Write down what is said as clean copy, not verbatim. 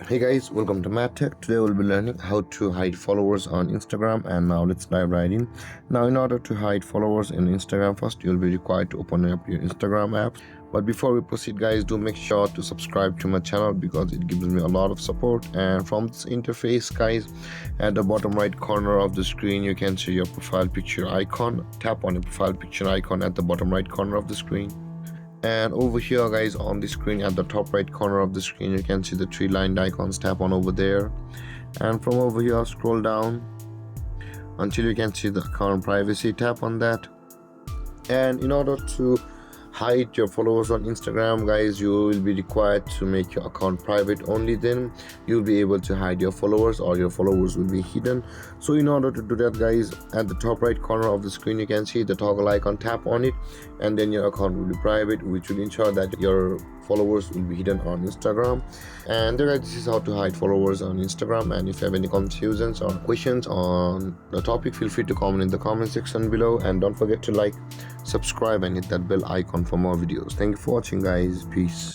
Hey guys, welcome to MathTech. Today we'll be learning how to hide followers on Instagram, and now let's dive right in. Now, in order to hide followers in Instagram, first you'll be required to open up your Instagram app. But before we proceed, guys, do make sure to subscribe to my channel because it gives me a lot of support. And from this interface, guys, at the bottom right corner of the screen, you can see your profile picture icon. Tap on the profile picture icon at the bottom right corner of the screen, and over here, guys, on the screen at the top right corner of the screen, you can see the three lined icons. Tap on over there, and from over here scroll down until you can see the account privacy. Tap on that, and in order to hide your followers on Instagram, guys, you will be required to make your account private. Only then you'll be able to hide your followers, or your followers will be hidden. So in order to do that, guys, at the top right corner of the screen you can see the toggle icon. Tap on it, and then your account will be private, which will ensure that your followers will be hidden on Instagram. And there, guys, this is how to hide followers on Instagram. And if you have any confusions or questions on the topic, feel free to comment in the comment section below, and don't forget to like, subscribe, and hit that bell icon for more videos. Thank you for watching, guys. Peace.